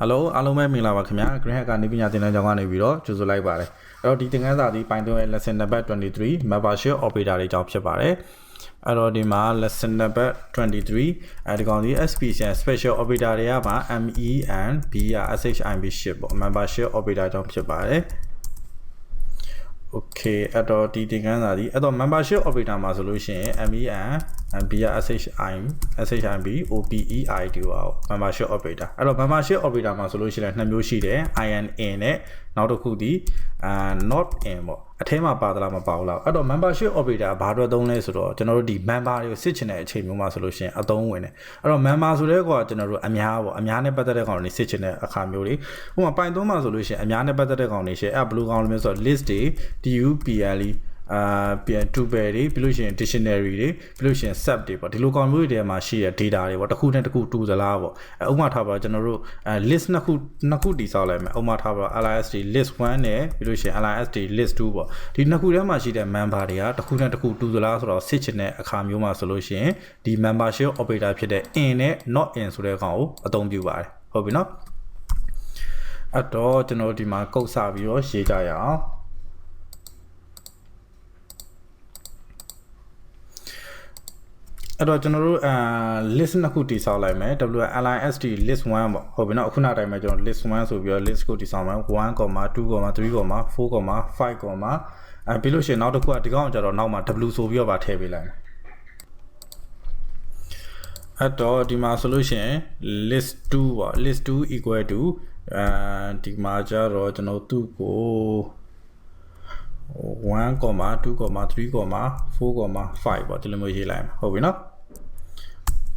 Hello အားလုံးပဲမင်္ဂလာပါခင်ဗျာ Green Hack ကနေပညာသင်တန်းကျောင်းကနေပြီးတော့ကြိုဆိုလိုက်ပါတယ်အဲ့တော့ဒီသင်ခန်းစာဒီ Python ရဲ့ lesson number 23 membership operator တွေအကြောင်းဖြစ်ပါတယ်အဲ့တော့ဒီမှာ lesson number 23အဲဒီကောင်ဒီ special operator တွေကမှာ me and b က shib ပေါ့ membership operator အကြောင်းဖြစ်ပါတယ်Okay အဲ့တော့ဒီသင်ခန်းစာဒီအဲ့တော့ membership operator မှာဆိုလို့ရှိရင် me and b က shib opeid ကို membership operator အဲ့တော့ membership operator မှာဆိုလို့ရှိရင်နှစ်မျိုးရှိတယ် in နဲ့နောက်တစ်ခုဒီnot in ပေါ့အထဲမှာပါသလားမပါဘူးလားအဲ့တော့ membership operator ဘာအတွက်သုံးလဲဆိုတော့ကျွန်တော်တို့ဒီ member တွေကိုစစ်ချင်တဲ့အချိန်မျိုးမှာဆိုလို့ရှိရင်အသုံးဝင်တယ်အဲ့တော့ member ဆိုတဲ့ကွာကျွန်တော်တို့အများပေါ့အများနဲ့ပတ်သက်တဲ့ကောင်တွေစစ်ချင်တဲ့အခါမျိုးတွေဥပမာ Python မှာဆိုလို့ရှိရင်အများနဲ့ပတ်သက်တဲ့ကောင်တွေရှယ်အဲ့ဘယ်လိုကောင်လဲမျိုးဆိုတော့ list တွေ tuple ပြန် tuple တွေပြီးလို့ရှိရင် dictionary တွေပြီးလို့ရှိရင် sub တွေပေါ့ဒီလိုကောင်မျိုးတွေထဲမှာရှိတဲ့ data တွေပေါ့တစ်ခုနဲ့တစ်ခုတူသလားပေါ့ဥပမာထားပါကျွန်တော်တို့list နှစ်ခုတည်ဆောက်လိုက်မယ်ဥပမာထားပါ list list 1နဲ့ပြီးလို့ရှိရင် list list 2ပေါ့ဒီနှစ်ခုထဲမှာရှိတဲ့ member တွေကတစ်ခုနဲ့တစ်ခုတူသလားဆိုတော့စစ်ချင်တဲ့အခါမျိုးမှာဆိုလို့ရှိရင်ဒီ membership operator ဖြစ်တဲ့ in နဲ့ not in ဆိုတဲ့ကောင်ကိုအသုံးပြုပါတယ်ဟုတ်ပြီနော်အဲ့တော့ကျွန်တော်ဒီမှာကုတ်စပြီးတော့ရေးကြရအောင်အဲ့တော့ကျွန်တော်တို့list နှစ်ခုတည်ဆောက်လိုက်မယ် list list 1ပေါ့ဟုတ်ပြီနော်အခုနောက်တိုင်းမှာကျွန်တော် list 1ဆိုပြီးတော့ list ကိုတည်ဆောက်မယ် 1, 2, 3, 4, 5, ပြီးလို့ရှိရင်နောက်တစ်ခုကဒီကောင်ကျတော့နောက်မှာ w ဆိုပြီးတော့ပါထည့်ပေးလိုက်မယ်အဲ့တော့ဒီမှာဆိုလို့ရှိရင် list 2ပေါ့ list 2 equal to ဒီမှာကျတော့ကျွန်တော်သူ့ကို1, 2, 3, 4, 5ပေါ့ဒီလိုမျိုးရေးလိုက်မယ်ဟုတ်ပြီနော်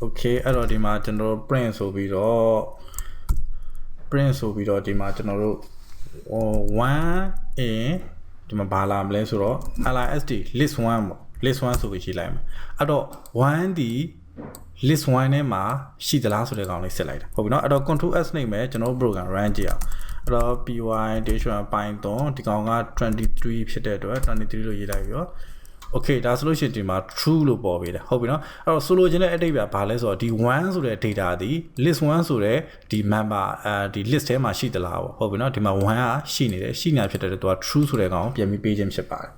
Okay အဲ့တော့ဒီမှာကျွန်တော်တို့ print ဆိုပြီးတော့ဒီမှာကျွန်တော်တို့1 in ဒီမှာဘာလာမလဲဆိုတော့ list list 1ပေါ့ list 1ဆိုပြီးရေးလိုက်မယ်အဲ့တော့1ဒီ list 1ထဲမှာရှိသလားဆိုတဲ့ကောင်လေးစစ်လိုက်တာဟုတ်ပြီနော်အဲ့တော့ control s နှိပ်မယ်ကျွန်တော်တို့ program run ကြည့်အောင်အဲ့တော့ py-python ဒီကောင်က23ဖြစ်တဲ့အတွက်23လို့ရေးလိုက်ပြီးတော့ Okay ဒါဆိုလို့ရှိရင်ဒီမှာ true လို့ပေါ်ပေးတယ်ဟုတ်ပြီနော်အဲ့တော့ဆိုလိုချင်တဲ့အဓိပ္ပာယ်ဘာလဲဆိုတော့ဒီ1ဆိုတဲ့ data ဒီ list 1ဆိုတဲ့ဒီ member ဒီ list ထဲမှာရှိသလားပေါ့ဟုတ်ပြီနော်ဒီမှာ1ကရှိနေတာဖြစ်တဲ့အတွက်သူက true ဆိုတဲ့ကောင်ပြန်ပြီးပေးခြင်းဖြစ်ပါတယ်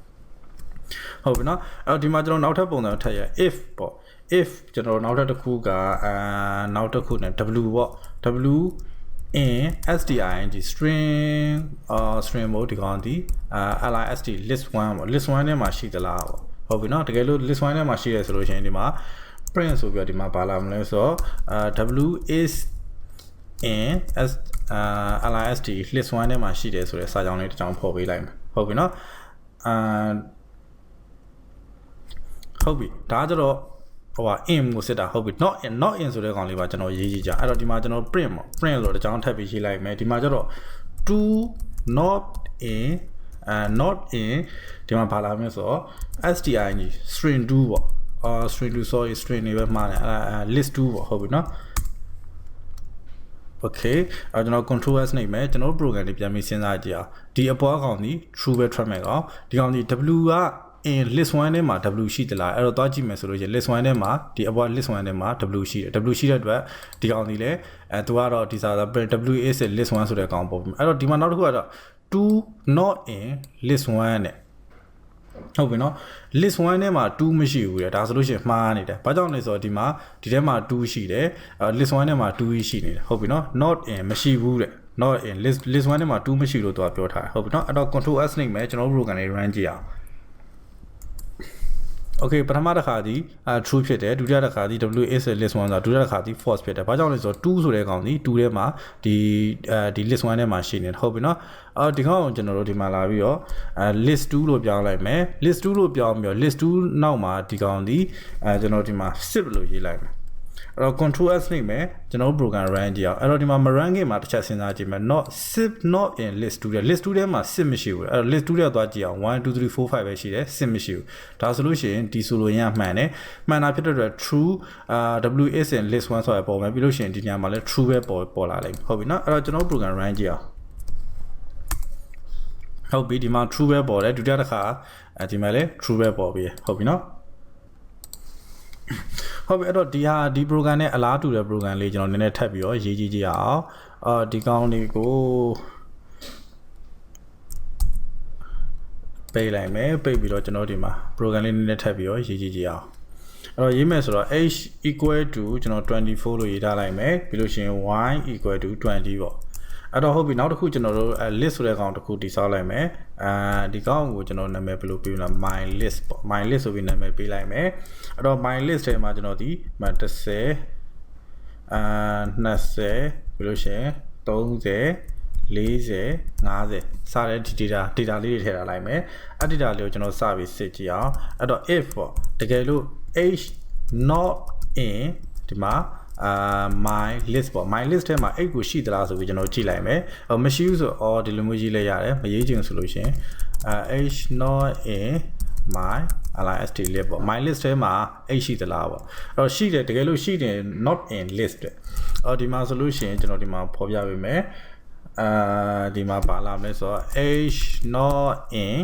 ဟုတ်ပြီနော်အဲ့တော့ဒီမှာကျွန်တော်နောက်ထပ်ပုံစံထပ်ရ if ပေါ့ if ကျွန်တော်နောက်ထပ်တစ်ခုကနောက်တစ်ခုနဲ့ w ပေါ့ w in string string မို့ဒီကောင်ဒီlist list 1ပေါ့ list 1ထဲမှာရှိသလားပေါ့ဟုတ်ပြီနော်တကယ်လို့ list 1ထဲမှာရှိရဆိုလို့ရှိရင်ဒီမှာ print ဆိုပြီးတော့ဒီမှာဘာလာမလဲဆိုတော့w is in list list 1ထဲမှာရှိတယ်ဆိုတဲ့စာကြောင်းလေးတစ်ကြောင်းဖော်ပေးလိုက်မယ်ဟုတ်ပြီနော်ဟုတ်ပြီဒါကြတော့ဟို in ကိုစစ်တာဟုတ်ပြီ not in ဆိုတဲ့ကောင်လေးပါကျွန်တော်ရေးကြည့်ကြအဲ့တော့ဒီမှာကျွန်တော် print ပေါ့ print လို့တစ်ကြောင်းထပ်ပြီးရေးလိုက်မယ်ဒီမှာကျတော့ to not in ဒီမှာဘာလာမလဲဆိုတော့ string 2ပေါ့string 2 sorry string တွေပဲမှားတယ်list 2ပေါ့ဟုတ်ပြီနော် Okay ကျွန်တော် control s နှိပ်မယ်ကျွန်တော် program တွေပြန်ပြီးစဉ်းစားကြည့်အောင်ဒီအပေါ်ကောင်ဒီ true ပဲထွက်မယ်ကောင်ဒီကောင်ဒီ w ကin list 1ထဲမှာ w ရှိသလားအဲ့တော့သွားကြည့်မယ်ဆိုလို့ရှိရင် list 1ထဲမှာဒီအပေါ် list 1ထဲမှာ w ရှိတယ် w ရှိတဲ့အတွက်ဒီကောင်ဒီလေသူကတော့ဒီစာw is list 1ဆိုတဲ့ကောင်ပေါ့အဲ့တော့ဒီမှာနောက်တစ်ခုကတော့ to not in list 1နဲ့ဟုတ်ပြီနော် list 1ထဲမှာ2မရှိဘူးလေဒါဆိုလို့ရှိရင်မှားနေတယ်ဘာကြောင့်လဲဆိုတော့ဒီမှာဒီထဲမှာ2ရှိတယ်list 1ထဲမှာ2ရှိနေတယ်ဟုတ်ပြီနော် not in မရှိဘူးတဲ့ not in list 1ထဲမှာ2မရှိလို့သူကပြောထားတယ်ဟုတ်ပြီနော်အဲ့တော့ control s နှိပ်မယ်ကျွန်တော် program လေး run ကြည့်အောင်Okay ပထမတစ်ခါဒီtrue ဖြစ်တယ်ဒုတိယတစ်ခါဒီ w is list 1ဆိုတာဒုတိယတစ်ခါဒီ false ဖြစ်တယ်ဘာကြောင့်လဲဆိုတော့2ဆိုတဲ့ကောင်ဒီ2ထဲမှာဒီ list 1ထဲမှာရှိနေတယ်ဟုတ်ပြီနော်ဒီကောင်ကိုကျွန်တော်တို့ဒီမှာလာပြီးတော့list 2လို့ပြောင်းလိုက်မယ် list 2လို့ပြောင်းပြီးတော့ list 2နောက်မှာဒီကောင်ဒီကျွန်တော်ဒီမှာ zip လို့ရေးလိုက်မယ်အဲ့တော့ control s နှိပ်မယ်ကျွန်တော် program run ကြည့်အောင်အဲ့တော့ဒီမှာမ run ခင်မှာတစ်ချက်စဉ်းစားကြည့်မယ် not in list 2တဲ့ list 2ထဲမှာ zip မရှိဘူးအဲ့တော့ list 2ထဲသွားကြည့်အောင်1 2 3 4 5ပဲရှိတယ် zip မရှိဘူးဒါဆိုလို့ရှိရင်ဒီဆိုလိုရင်းမှန်တယ်မှန်တာဖြစ်တဲ့အတွက် true w is in list 1ဆိုရပေါ်မယ်ပြီးလို့ရှိရင်ဒီညမှာလည်း true ပဲပေါ်လာလိမ့်မယ်ဟုတ်ပြီနော်အဲ့တော့ကျွန်တော် program run ကြည့်အောင်ဟုတ်ပြီဒီမှာ true ပဲပေါ်တယ်ဒုတိယတစ်ခါဒီမှာလည်း true ပဲပေါ်ပြီဟုတ်ပြီနော် ဟုတ်ပြီအဲ့တော့ဒီ program နဲ့အလားတူတဲ့ program လေးကျွန်တော်နည်းနည်းထပ်ပြီးတော့ရေးကြည့်ကြအောင်ဒီကောင်းလေးကိုပိတ်လိုက်မယ်ပိတ်ပြီးတော့ကျွန်တော်ဒီမှာ program လေးနည်းနည်းထပ်ပြီးတော့ရေးကြည့်ကြအောင်အဲ့တော့ရေးမယ်ဆိုတော့ h equal to ကျွန်တော်24လို့ရေးထားလိုက်မယ်ပြီးလို့ရှိရင် y equal to 20ပေါ့အဲ့တော့ဟုတ်ပြီနောက်တစ်ခုကျွန်တော်တို့ list ဆိုတဲ့ကောင်တစ်ခုတည်ဆောက်လိုက်မယ်ဒီကောင်ကိုကျွန်တော်နာမည်ဘယ်လိုပေးမလဲ my list ပေါ့ my list ဆိုပြီးနာမည်ပေးလိုက်မယ်အဲ့တော့ my list ထဲမှာကျွန်တော်ဒီ10 20ပြီးလို့ရှိရင်30 40 50စတဲ့ဒီ data လေးတွေထည့်ထားလိုက်မယ်အဲ့ data လေးကိုကျွန်တော်စပြီးစစ်ကြည့်အောင်အဲ့တော့ if ပေါ့တကယ်လို့ h not in ဒီမှာmy list ပေါ့ my list ထဲမှာ8ကိုရှိသလားဆိုပြီးကျွန်တော်ကြည့်လိုက်မယ်မရှိဘူးဆိုတော့ဒီလိုမျိုးရေးလိုက်ရတယ်မရေးချင်ဆိုလို့ရှိရင်h not in my list ပေါ့ my list ထဲမှာ8ရှိသလားပေါ့အဲ့တော့ရှိတယ်တကယ်လို့ရှိတယ် not in list ဒီမှာဆိုလို့ရှိရင်ကျွန်တော်ဒီမှာဖော်ပြပေးမယ်ဒီမှာပါလာမယ်ဆိုတော့ h not in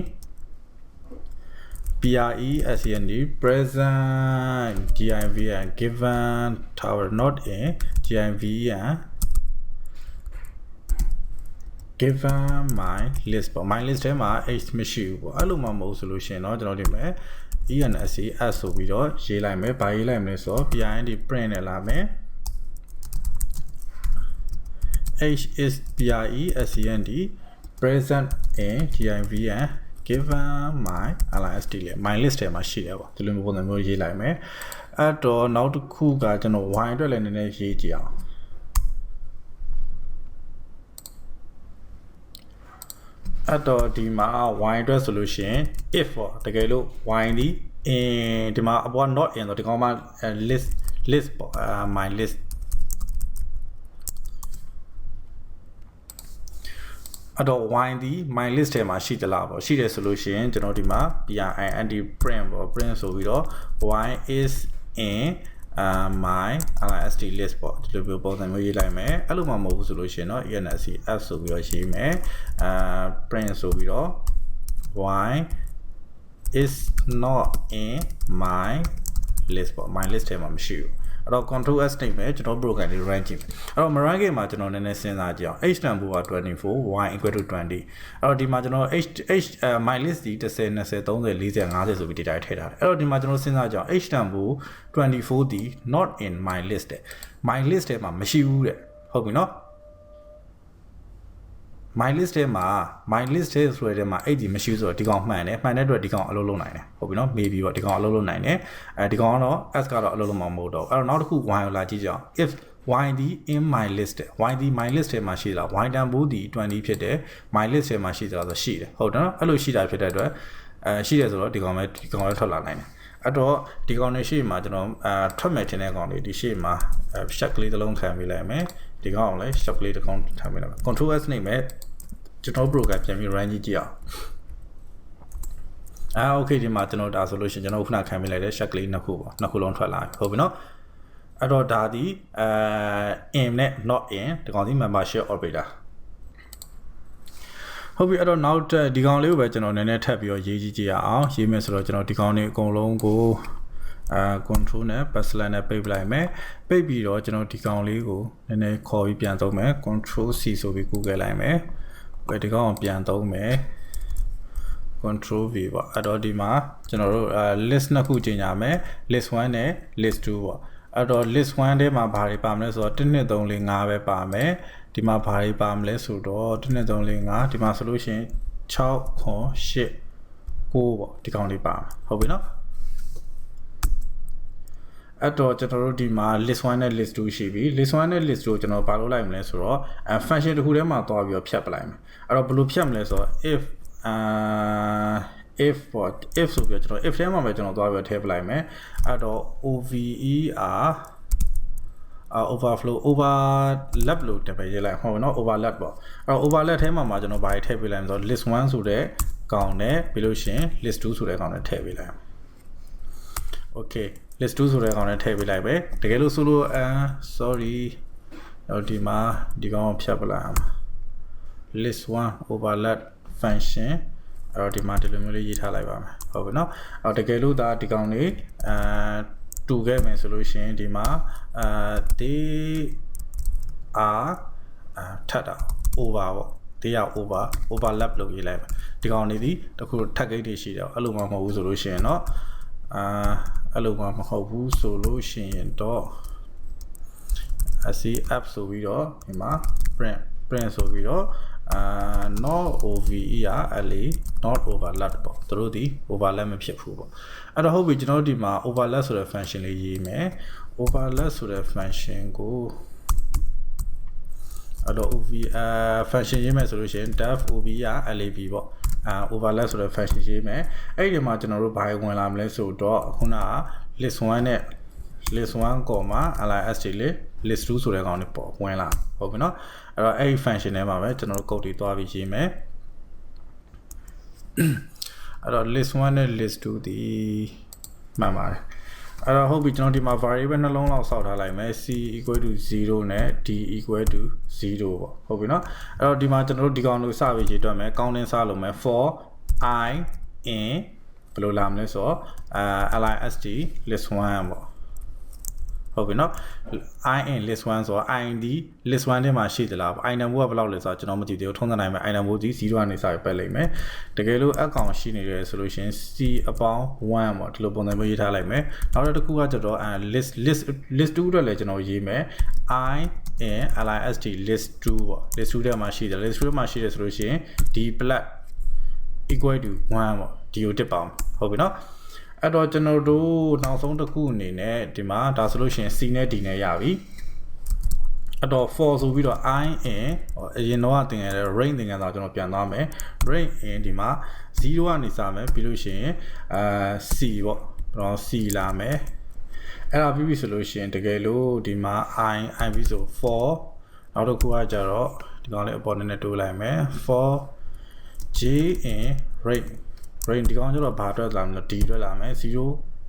present present given given tower not in given given my list ပေါ့ my list ထဲမှာ h မရှိဘူးပေါ့အဲ့လိုမှမဟုတ်ဆိုလို့ရှိရင်တော့ကျွန်တော်ဒီမှာ ensc s ဆိုပြီးတော့ရေးလိုက်မယ်ဘာရေးလိုက်မလဲဆိုတော့ print print နဲ့လာမယ်h is present present in given given my list လေ my list ထဲမှာရှိတယ်ပေါ့ဒီလိုမျိုးပုံစံမျိုးရေးလိုက်မယ်အဲ့တော့နောက်တစ်ခုကကျွန်တော် y အတွက်လည်းနည်းနည်းရေးကြည့်အောင်အဲ့တော့ဒီမှာ y အတွက်ဆိုလို့ရှိရင် if ပေါ့တကယ်လို့ y ဒီဒီမှာအပေါ် not in တော့ဒီကောင်မှာ list ပေါ့my listအဲ့တော့ y ဒီ my list ထဲမှာရှိသလားပေါ့ရှိတယ်ဆိုလို့ရှိရင်ကျွန်တော်ဒီမှာ print print ပေါ့ print ဆိုပြီးတော့ y is in my list list ပေါ့ဒီလိုမျိုးပုံစံမျိုးရေးလိုက်မယ်အဲ့လိုမှမဟုတ်ဘူးဆိုလို့ရှိရင်တော့ ensc s ဆိုပြီးတော့ရေးမယ်print ဆိုပြီးတော့ y is not in my list ပေါ့ my list ထဲမှာမရှိဘူးအဲ့တော့ control s နှိပ်မယ်ကျွန်တော် program လေး run ကြည့်မယ်အဲ့တော့ run gameမှာကျွန်တော်နည်းနည်းစဉ်းစားကြည့်အောင် h တန်ဖိုးက24 y equal to 20အဲ့တော့ဒီမှာကျွန်တော် h my list ဒီ10 20 30 40 50ဆိုပြီး data ထည့်ထားတယ်အဲ့တော့ဒီမှာကျွန်တော်စဉ်းစားကြအောင် h တန်ဖိုး24ဒီ not in my list တဲ့ my list ထဲမှာမရှိဘူးတဲ့ဟုတ်ပြီနော် my list ထဲမှာ my list ထဲဆိုတဲ့မှာအဲ့ဒီမရှိဘူးဆိုတော့ဒီကောင်မှန်တယ်မှန်တဲ့အတွက်ဒီကောင်အလုပ်လုပ်နိုင်တယ်ဟုတ်ပြီနော် maybe ပေါ့ဒီကောင်အလုပ်လုပ်နိုင်တယ်ဒီကောင်ကတော့ s ကတော့အလုပ်လုပ်မှာမဟုတ်တော့အဲ့တော့နောက်တစ်ခု y ကိုလာကြည့်ကြအောင် if y ဒီ in my list y ဒီ my list ထဲမှာရှိလား y တန်ဖိုးဒီ20ဖြစ်တယ် my list ထဲမှာရှိသလားဆိုရှိတယ်ဟုတ်တယ်နော်အဲ့လိုရှိတာဖြစ်တဲ့အတွက်ရှိတယ်ဆိုတော့ဒီကောင်လည်းထွက်လာနိုင်တယ်အဲ့တော့ဒီကောင်လေးရှေ့မှာကျွန်တော်ထွက်မယ်ထင်တဲ့ကောင်လေးဒီရှေ့မှာ shut ကလေးတစ်လုံးခံပေးလိုက်မယ်ဒီကောင်ကိုလည်း shut ကလေးတစ်ကောင်ထားပေးလိုက်မယ် control s နှိပ်မယ်ကျွန်တော် program ပြန်ပြီး run ကြည့်အောင်okay ဒီမှာကျွန်တော်ဒါဆိုလို့ရှိရင်ကျွန်တော်ခုနခံပေးလိုက်တဲ့ shut ကလေးနှစ်ခုပေါ့နှစ်ခုလုံးထွက်လာပြီဟုတ်ပြီနော်အဲ့တော့ဒါဒီin နဲ့ not in ဒီကောင်ဒီ membership operatorဟုတ်ပြီအဲ့တော့နောက်ဒီကောင်လေးကိုပဲကျွန်တော်နည်းနည်းထပ်ပြီးတော့ရေးကြည့်ရအောင်ရေးမယ်ဆိုတော့ကျွန်တော်ဒီကောင်လေးအကုန်လုံးကိုcontrol နဲ့ backslash နဲ့ပိတ်လိုက်မယ်ပိတ်ပြီးတော့ကျွန်တော်ဒီကောင်လေးကိုနည်းနည်းခေါ်ပြီးပြန်သုံးမယ် control c ဆိုပြီး google လိုက်မယ်ဒီကောင်ကိုပြန်သုံးမယ် control v ပေါ့အဲ့တော့ဒီမှာကျွန်တော်တို့list နှစ်ခုချိန်ရမယ် list 1နဲ့ list 2ပေါ့အဲ့တော့ list 1ထဲမှာဘာတွေပါမလဲဆိုတော့1 2 3 4 5ပဲပါမယ်ဒီမှာဘာတွေပါမလဲဆိုတော့1 2 3 4 5ဒီမှာဆိုလို့ရှိရင်6 8 9ပေါ့ဒီကောင်လေးပါဟုတ်ပြီနော်အဲ့တော့ကျွန်တော်တို့ဒီမှာ list 1နဲ့ list 2ရှိပြီ list 1နဲ့ list 2ကိုကျွန်တော်ဘာလုပ်လိုက်မလဲဆိုတော့function တစ်ခုထဲမှာတွားပြီးတော့ဖြတ်ပလိုက်မယ်အဲ့တော့ဘယ်လိုဖြတ်မလဲဆိုတော့ if what if ဆိုပြီးတော့ကျွန်တော် if ထဲမှာပဲကျွန်တော်တွားပြီးတော့ထည့်ပလိုက်မယ်အဲ့တော့ over overflow overlap လို့တပည့်ရေးလိုက်ဟုတ်နော် overlap ပေါ့အဲ့တော့ overlap ထဲမှာကျွန်တော်ဘာတွေထည့်ပေးလိုက်မလဲဆိုတော့ list 1ဆိုတဲ့ကောင်နဲ့ပြီးလို့ရှိရင် list 2ဆိုတဲ့ကောင်နဲ့ထည့်ပေးလိုက် okay list 2ဆိုတဲ့ကောင်နဲ့ထည့်ပေးလိုက်ပဲတကယ်လို့ဆိုလို့sorry တော့ဒီမှာဒီကောင်ကိုဖြတ်ပလိုက်အောင် list 1 overlap function အဲ့တော့ဒီမှာဒီလိုမျိုးလေးရေးထားလိုက်ပါမယ်ဟုတ်ပြီနော်အဲ့တကယ်လို့ဒါဒီကောင်လေး တူခဲ့မယ်ဆိုလို့ရှိရင်ဒီမှာ they are ထပ်တာ over ပေါ့ they are overlap လုပ်ရေးလိုက်မယ်ဒီကောင်နေသည်တခုထပ်ဂိတ်တွေရှိတယ်အဲ့လိုမှမဟုတ်ဘူးဆိုလို့ရှိရင်တော့အဲ့လိုမှမဟုတ်ဘူးဆိုလို့ရှိရင်တော့ SCF ဆိုပြီးတော့ဒီမှာ print ဆိုပြီးတော့not over la not overlap ပေါ့သူတို့ဒီ overlap မဖြစ်ဘူးပေါ့အဲ့တော့ဟုတ်ပြီကျွန်တော်တို့ဒီမှာ overlap ဆိုတဲ့ function လေးရေးမယ် overlap ဆိုတဲ့ function ကိုအဲ့တော့ function ရေးမယ်ဆိုလို့ရှိရင် def over lab ပေါ့ overlap ဆိုတဲ့ function ရေးမယ်အဲ့ဒီမှာကျွန်တော်တို့ဘာဝင်လာမလဲဆိုတော့ခုနက list 1နဲ့ list 1 list လေး list 2ဆိုတဲ့ကောင်တွေပေါ့ဝင်လာဟုတ်ပြီနော်အဲ့တော့အဲ့ဒီ function ထဲမှာပဲကျွန်တော်တို့ code တွေသွားပြီးရေးမယ်အဲ့တော့ list 1နဲ့ list 2ဒီမှန်ပါတယ်အဲ့တော့ဟုတ်ပြီကျွန်တော်ဒီမှာ variable နှလုံးလောက်စောက်ထားလိုက်မယ် c equal to 0နဲ့ d equal to 0ပေါ့ဟုတ်ပြီနော်အဲ့တော့ဒီမှာကျွန်တော်တို့ဒီကောင်လို့စပြီးရေးတွက်မယ် counting စလုပ်မယ် for I in ဘယ်လိုလာမလဲဆိုတော့list list 1ပေါ့ဟုတ်ပြီနော် I in list 1ဆိုတော့ I ဒီ list 1ထဲမှာရှိသလား I number ကဘယ်လောက်လဲဆိုတော့ကျွန်တော်မသိသေးဘူးထုံးစံတိုင်းပဲ I number ဒီ0ကနေစပြီးပတ်လိုက်မယ်တကယ်လို့ account ရှိနေတယ်ဆိုလို့ရှိရင် c အပေါင်း1ပေါ့ဒီလိုပုံစံမျိုးရေးထားလိုက်မယ်နောက်တစ်ခုကကျတော့ list 2အတွက်လည်းကျွန်တော်ရေးမယ် I in list 2ပေါ့ list 2ထဲမှာရှိတယ် list 2ထဲမှာရှိတယ်ဆိုလို့ရှိရင် d plus equal to 1ပေါ့ဒီကိုတစ်ပါအောင်ဟုတ်ပြီနော်အဲ့တော့ကျွန်တော်တို့နောက်ဆုံးတစ်ခုအနေနဲ့ဒီမှာဒါဆိုလို့ရှိရင် c နဲ့ d နဲ့ရပြီအဲ့တော့ for ဆိုပြီးတော့ I in အရင်တော့သင်ရတဲ့ range သင်ခန်းစာကျွန်တော်ပြန်သွားမယ် range in ဒီမှာ0ကနေစမယ်ပြီးလို့ရှိရင်c ပေါ့ကျွန်တော် c လာမယ်အဲ့ဒါပြီးပြီဆိုလို့ရှိရင်တကယ်လို့ဒီမှာ I ပြီးဆို for နောက်တစ်ခုကကြတော့ဒီကောင်လေးအပေါ်နဲ့တိုးလိုက်မယ် for j in rangeဒီကောင်ကျတော့ဘာအတွက်လာမလဲ d အတွက်လာမယ် 0, d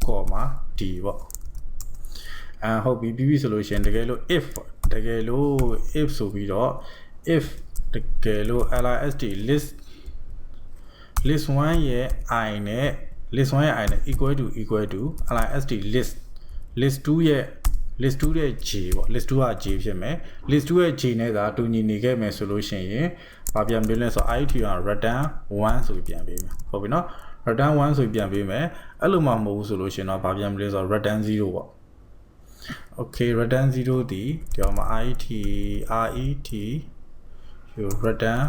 ပေါ့ဟုတ်ပြီပြီးပြီဆိုလို့ရှိရင်တကယ်လို့ if တကယ်လို့ if ဆိုပြီးတော့ if တကယ်လို့ list 1ရဲ့ i နဲ့ list 1ရဲ့ i နဲ့ equal to list 2ရဲ့ list 2ရဲ့ j ပေါ့ list 2က j ဖြစ်မယ် list 2ရဲ့ j နဲ့ကတူညီနေခဲ့မယ်ဆိုလို့ရှိရင်ဘာပြန်ပေးလဲဆိုတော့ it က return 1ဆိုပြီးပြန်ပေးမယ်ဟုတ်ပြီနော် return 1ဆိုပြီးပြန်ပေးမယ်အဲ့လိုမှမဟုတ်ဘူးဆိုလို့ရှိရင်တော့ဘာပြန်ပေးလဲဆိုတော့ return 0ပေါ့ okay return 0ဒီမှာ ret return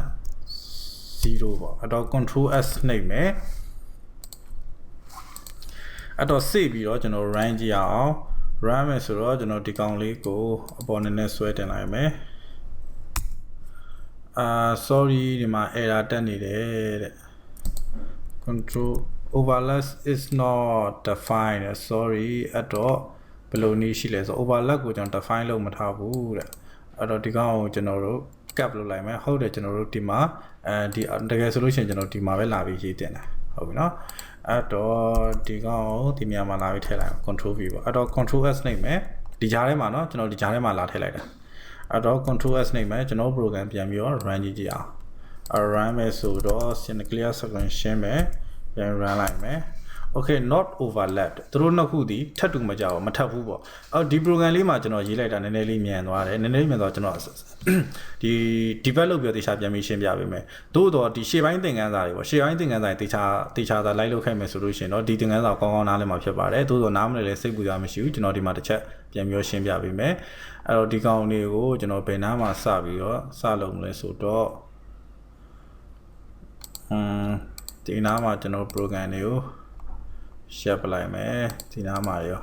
0ပေါ့အဲ့တော့ control s နှိပ်မယ်အဲ့တော့ save ပြီးတော့ကျွန်တော် run ကြည့်အောင် run မယ်ဆိုတော့ကျွန်တော်ဒီကောင်လေးကိုအပေါ်နည်းနည်းဆွဲတင်လိုက်မယ် sorry ဒီမှာ error တက်နေတယ်တဲ့ control overlap is not defined sorry အဲ့တော့ဘယ်လိုနည်းရှိလဲဆို overlap ကိုကျွန်တော် define လုပ်မထားဘူးတဲ့အဲ့တော့ဒီကောင်ကိုကျွန်တော်တို့ cap လုပ်လိုက်မယ်ဟုတ်တယ်ကျွန်တော်တို့ဒီမှာဒီတကယ်ဆိုလို့ရှိရင်ကျွန်တော်ဒီမှာပဲလာပြီးရေးတင်တာဟုတ်ပြီနော်အဲ့တော့ဒီကောင်ကိုဒီနေရာမှာလာပြီးထည့်လိုက်အောင် control v ပေါ့အဲ့တော့ control s နှိပ်မယ်ဒီကြားထဲမှာနော်ကျွန်တော်ဒီကြားထဲမှာလာထည့်လိုက်တာအဲ့တော့ control s နှိပ်မယ်ကျွန်တော် program ပြန်ပြီးတော့ run ကြည့်အောင် run မယ်ဆိုတော့ clear screen ရှင်းမယ်ပြန် run လိုက်မယ် okay not overlapped သူတို့နှစ်ခုဒီထပ်တူမကြဘူးမထပ်ဘူးပေါ့အော်ဒီ program လေးမှာကျွန်တော်ရေးလိုက်တာနည်းနည်းလေးမြန်သွားတယ်နည်းနည်းလေးမြန်သွားကျွန်တော်ဒီ develop ပြီးတေချာပြန်ပြီးရှင်းပြပေးမယ်သို့တော့ဒီရှေ့ပိုင်းသင်ခန်းစာတွေပေါ့ရှေ့ပိုင်းသင်ခန်းစာတွေတေချာသာလိုက်လုပ်ခဲ့မယ်ဆိုလို့ရှိရင်တော့ဒီသင်ခန်းစာကောင်းကောင်းနားလည်မှာဖြစ်ပါတယ်သို့တော့နားမလည်လဲစိတ်ပူစရာမရှိဘူးကျွန်တော်ဒီမှာတစ်ချက်ပြန်ပြီးရှင်းပြပေးမယ်အဲ့တော့ဒီကောင်လေးကိုကျွန်တော်ဘယ်နားမှာစပြီးတော့စလုပ်မလဲဆိုတော့ဒီနားမှာကျွန်တော် program တွေကို share ပလိုက်မယ်ဒီနားမှာရော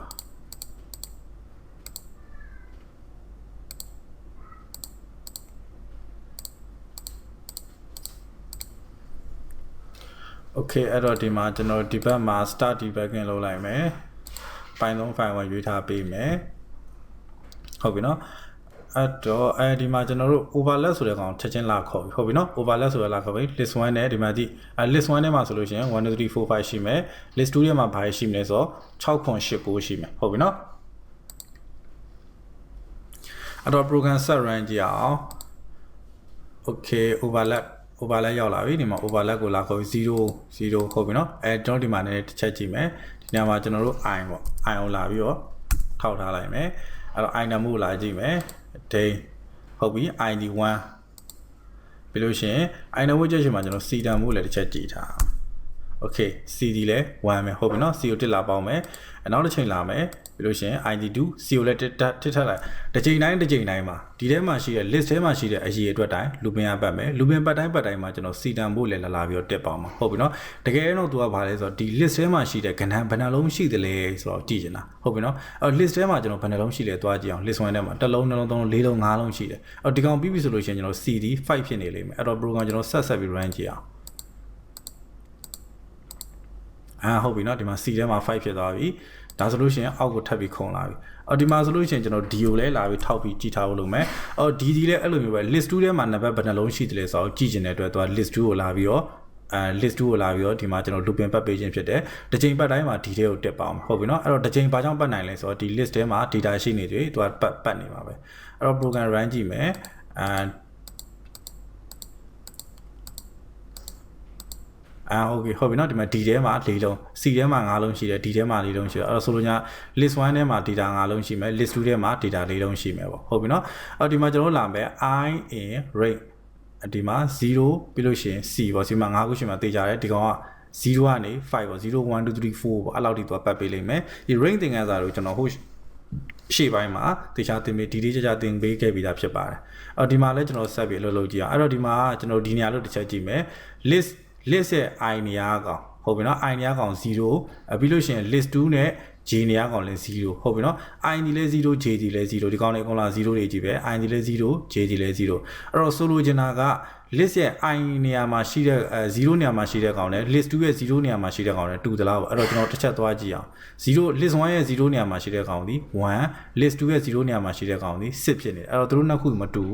okay အဲ့တော့ဒီမှာကျွန်တော်ဒီဘက်မှာ start debugging လုပ်လိုက်မယ် Python file ဝင်ရွေးထားပေးမယ်ဟုတ်ပြီနော်အဲ့တော့ဒီမှာကျွန်တော်တို့ overlap ဆိုတဲ့ကောင်ချက်ချင်းလာခေါ်ပြီဟုတ်ပြီနော် overlap ဆိုရလာခေါ်ပြီ list 1နဲ့ဒီမှာဒီ list 1ထဲမှာဆိုလို့ရှိရင်1 2 3 4 5ရှိမယ် list 2ထဲမှာဘာရှိမလဲဆိုတော့6.89ရှိမယ်ဟုတ်ပြီနော်အဲ့တော့ program set run ကြည့်အောင် okay overlap ရောက်လာပြီဒီမှာ overlap ကိုလာခေါ်ပြီး0ဟုတ်ပြီနော်ကျွန်တော်ဒီမှာလည်းတစ်ချက်ကြည့်မယ်ဒီနေရာမှာကျွန်တော်တို့ i ပေါ့ i အောင်လာပြီးတော့ ထောက်ထားလိုက်မယ်အဲ့တော့ item ကိုလာကြည့်မယ် day ဟုတ်ပြီ id1 ပြီးလို့ရှိရင် item ကိုကြည့်ရှင်မှာကျွန်တော် cdam ကိုလည်းတစ်ချက်ကြည့်ထား okay cd လဲ1မယ်ဟုတ်ပြီနော် c ကိုတစ်လာပေါင်းမယ်နောက်တစ်ချိန်လာမယ်ပြီးလို့ရှိရင် id2 c ကိုလည်းတစ်ထပ်လိုက်တစ်ချိန်တိုင်းမှာဒီထဲမှာရှိတဲ့ list ထဲမှာရှိတဲ့အရေးအတွက်တိုင်း looping ပတ်မယ် looping ပတ်တိုင်းမှာကျွန်တော် cdam ကိုလည်းလာပြီးတော့တက်ပေါင်းမှာဟုတ်ပြီနော်တကယ်တော့သူကဘာလဲဆိုတော့ဒီ list ထဲမှာရှိတဲ့ကဏ္ဍဘယ်နှလုံးရှိသလဲဆိုတော့ကြည့်ချင်တာဟုတ်ပြီနော်အဲ့ list ထဲမှာကျွန်တော်ဘယ်နှလုံးရှိလဲတွားကြည့်အောင် list 1ထဲမှာတစ်လုံးနှလုံးသုံးလုံးလေးလုံးငါးလုံးရှိတယ်အဲ့ဒီကောင်ပြီးပြီဆိုလို့ရှိရင်ကျွန်တော် cd 5ဖြစ်နေလိမ့်မယ်အဲ့တော့ program ကျွန်တော်ဆက်ပြီး run ကြည့်အောင်ဟုတ်ပြီเนาะဒီမှာ C ထဲမှာ5ဖြစ်သွားပြီဒါဆိုလို့ရှိရင်အောက်ကိုထပ်ပြီးခုံလာပြီဒီမှာဆိုလို့ရှိရင်ကျွန်တော် D ကိုလည်းလာပြီးထောက်ပြီးကြည့်ထားဖို့လုပ်မယ်D ဒီလည်းအဲ့လိုမျိုးပဲ list 2ထဲမှာနံပါတ်ဘယ်နှလုံးရှိတယ်လဲဆိုတော့ကြည့်ချင်တဲ့အတွက်သူက list 2ကိုလာပြီးတော့list 2ကိုလာပြီးတော့ဒီမှာကျွန်တော် looping ပတ်ပေးခြင်းဖြစ်တယ်တစ်ချိန်ပတ်တိုင်းမှာဒီထဲကိုတက်ပါအောင်ဟုတ်ပြီเนาะအဲ့တော့တစ်ချိန်ဘာကြောင့်ပတ်နိုင်လဲဆိုတော့ဒီ list ထဲမှာ data ရှိနေတယ်သူကပတ်နေမှာပဲအဲ့တော့ program run ကြည့်မယ်ဟုတ်ပြီเนาะဒီမှာ D ထဲမှာ4လုံး C ထဲမှာ5လုံးရှိတယ် D ထဲမှာ4လုံးရှိတယ်အဲ့တော့ဆိုလိုညာ list 1ထဲမှာ data 5လုံးရှိမယ် list 2ထဲမှာ data 4လုံးရှိမယ်ပေါ့ဟုတ်ပြီเนาะအဲ့ဒီမှာကျွန်တော်လာမယ် I in rate ဒီမှာ0ပြီးလို့ရှိရင် C ပေါ့ဒီမှာ5ခုရှိမှတေးကြတယ်ဒီကောင်က0ကနေ5ပေါ့0 1 2 3 4ပေါ့အဲ့လောက်ထိသူကပတ်ပေးလိမ့်မယ်ဒီ range သင်ခန်းစာကိုကျွန်တော်ဟိုရှေ့ပိုင်းမှာတေချာတင်ပေးဒီလေးကြတင်ပေးခဲ့ပြီးသားဖြစ်ပါတယ်အဲ့ဒီမှာလည်းကျွန်တော်ဆက်ပြီးလုပ်ကြည့်အောင်အဲ့တော့ဒီမှာကျွန်တော်ဒီနေရာလို့တစ်ချက်ကြည့်မယ် list ရဲ့ i နေရာကောင်ဟုတ်ပြီနော် i နေရာကောင်0ပြီးလို့ရှိရင် list 2နဲ့ j နေရာကောင်လည်း0ဟုတ်ပြီနော် i ဒီလည်း0 j ဒီလည်း0ဒီကောင်လေးအကုန်လုံး0တွေကြီးပဲ i ဒီလည်း0 j ဒီလည်း0အဲ့တော့ဆိုလိုချင်တာက list ရဲ့ i နေရာမှာရှိတဲ့0နေရာမှာရှိတဲ့ကောင်နဲ့ list 2ရဲ့0နေရာမှာရှိတဲ့ကောင်နဲ့တူသလားပေါ့အဲ့တော့ကျွန်တော်တစ်ချက်သွားကြည့်အောင်0 list 1ရဲ့0နေရာမှာရှိတဲ့ကောင်ဒီ1 list 2ရဲ့0နေရာမှာရှိတဲ့ကောင်ဒီ6ဖြစ်နေတယ်အဲ့တော့သူတို့နှစ်ခုမတူ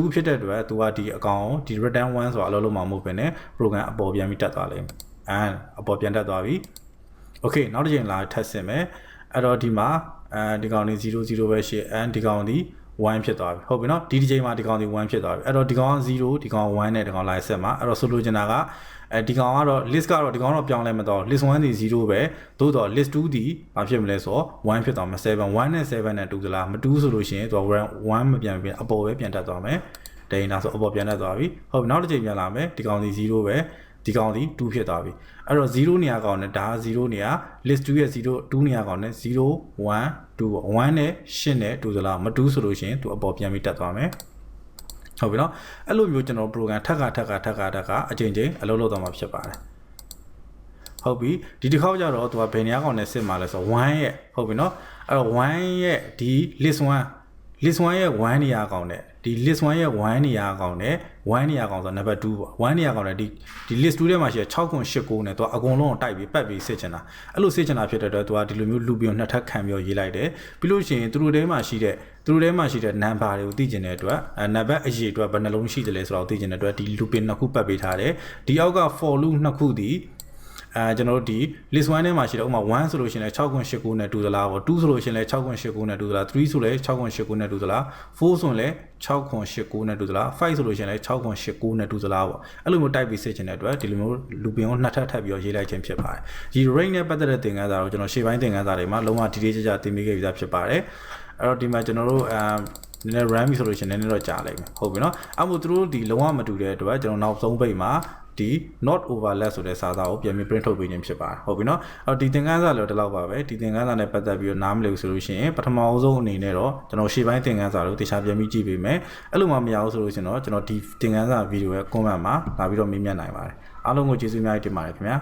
ဘူးဖြစ်တဲ့အတွက်သူကဒီအကောင်ဒီ return 1ဆိုတာအလုပ်လုပ်မှာမဟုတ်ဘဲနဲ့ program အပေါ်ပြန်ပြီးတက်သွားလိမ့်မယ်အပေါ်ပြန်တက်သွားပြီ okay နောက်တစ်ချိန်လာထပ်ဆင်မယ်အဲ့တော့ဒီမှာဒီကောင်လေး00ပဲရှိဒီကောင်ဒီ1ဖြစ်သွားပြီဟုတ်ပြီနော်ဒီတစ်ချိန်မှာဒီကောင်ဒီ1ဖြစ်သွားပြီအဲ့တော့ဒီကောင်က0ဒီကောင်1နဲ့ဒီကောင်လိုက်ဆက်မှာအဲ့တော့ဆိုလိုချင်တာကဒီကောင်ကတော့ list ကတော့ဒီကောင်တော့ပြောင်းလဲမတော့ list 1ဒီ0ပဲသို့တော့ list 2ဒီဘာဖြစ်မလဲဆိုတော့1ဖြစ်သွားမှာ7 1နဲ့7နဲ့တူသလားမတူဆိုလို့ရှိရင်သူက1မပြန်ပြန်အပေါ်ပဲပြန်တက်သွားမယ်ဒိန်းဒါဆိုအပေါ်ပြန်တက်သွားပြီဟုတ်ပြီနောက်တစ်ချိန်ပြန်လာမယ်ဒီကောင်ဒီ0ပဲဒီကောင်ဒီ2ဖြစ်သွားပြီအဲ့တော့0နေရာကောင်နဲ့ဒါ0နေရာ list 2ရဲ့0 2နေရာကောင်နဲ့0 1 2ပေါ့1နဲ့8နဲ့တူသလားမတူဆိုလို့ရှိရင်သူအပေါ်ပြန်ပြီးတက်သွားမယ်ဟုတ်ပြီနော်အဲ့လိုမျိုးကျွန်တော် program ထပ်ကအချိန်ချင်းအလုပ်လုပ်သွားမှာဖြစ်ပါတယ်ဟုတ်ပြီဒီတစ်ခေါက်ကျတော့သူကဘယ်နေရာကောင်နဲ့စစ်မှာလဲဆိုတော့1ရဲ့ဟုတ်ပြီနော်အဲ့တော့1ရဲ့ဒီ list 1ရဲ့1နေရာကောင်နဲ့ဒီ list 1ရဲ့1နေရာကောင်နဲ့1နေရာကောင်ဆိုနံပါတ်2ပေါ့1နေရာကောင်နဲ့ဒီ list 2ထဲမှာရှိတဲ့6 8 9နဲ့သူကအကုန်လုံးကိုတိုက်ပြီးပတ်ပြီးစစ်ချင်တာအဲ့လိုစစ်ချင်တာဖြစ်တဲ့အတွက်သူကဒီလိုမျိုး loop ပြီးနှစ်ထပ်ခံပြီးရေးလိုက်တယ်ပြီးလို့ရှိရင်သူတို့ထဲမှာရှိတဲ့ number တွေကိုသိချင်တဲ့အတွက်နံပါတ်အရေးအတွက်ဘယ်နှလုံးရှိတယ်လဲဆိုတော့သိချင်တဲ့အတွက်ဒီ looping နှစ်ခုပတ်ပေးထားတယ်ဒီအောက်က for loop နှစ်ခုဒီကျွန်တော်တို့ဒီ list 1ထဲမှာရှိတဲ့ဥပမာ1ဆိုလို့ရှိရင်လည်း6 8 9နဲ့တူသလားပေါ့2ဆိုလို့ရှိရင်လည်း6 8 9နဲ့တူသလား3ဆိုလည်း6 8 9နဲ့တူသလား4ဆိုရင်လည်း6 8 9နဲ့တူသလား5ဆိုလို့ရှိရင်လည်း6 8 9နဲ့တူသလားပေါ့အဲ့လိုမျိုး type ပြီးစစ်ချင်တဲ့အတွက်ဒီလိုမျိုး looping ကိုနှစ်ထပ်ထပ်ပြီးတော့ရေးလိုက်ခြင်းဖြစ်ပါတယ်ဒီ range နဲ့ပတ်သက်တဲ့သင်ခန်းစာကိုကျွန်တော်ရှေ့ပိုင်းသင်ခန်းစာတွေမှာလုံးဝဒီလေးကြသင်ပေးခဲ့ပြီးသားဖြစ်ပါတယ်အဲ့တော့ဒီမှာကျွန်တော်တို့နည်းနည်း run ပြီးဆိုလို့ရှိရင်နည်းနည်းတော့ကြာလိမ့်မယ်ဟုတ်ပြီနော်အဲ့မို့သူတို့ဒီလုံးဝမတူတဲ့အတွက်ကျွန်တော်နောက်ဆုံးပိတ်မှာဒီ not overlap ဆိုတဲ့စာသားကိုပြန်ပြီး print ထုတ်ပေးခြင်းဖြစ်ပါတယ်ဟုတ်ပြီနော်အော်ဒီသင်ခန်းစာလည်းဒီလောက်ပါပဲဒီသင်ခန်းစာနဲ့ပတ်သက်ပြီးတော့နားမလည်ဘူးဆိုလို့ရှိရင်ပထမအဆုံးအနေနဲ့တော့ကျွန်တော်ရှေ့ပိုင်းသင်ခန်းစာကိုတခြားပြန်ပြီးကြည့်ပေးမယ်အဲ့လိုမှမရဘူးဆိုလို့ရှိရင်တော့ကျွန်တော်ဒီသင်ခန်းစာဗီဒီယိုရဲ့ comment မှာလာပြီးတော့မေးမြန်းနိုင်ပါတယ်အားလုံးကိုကျေးဇူးအများကြီးတင်ပါတယ်ခင်ဗျာ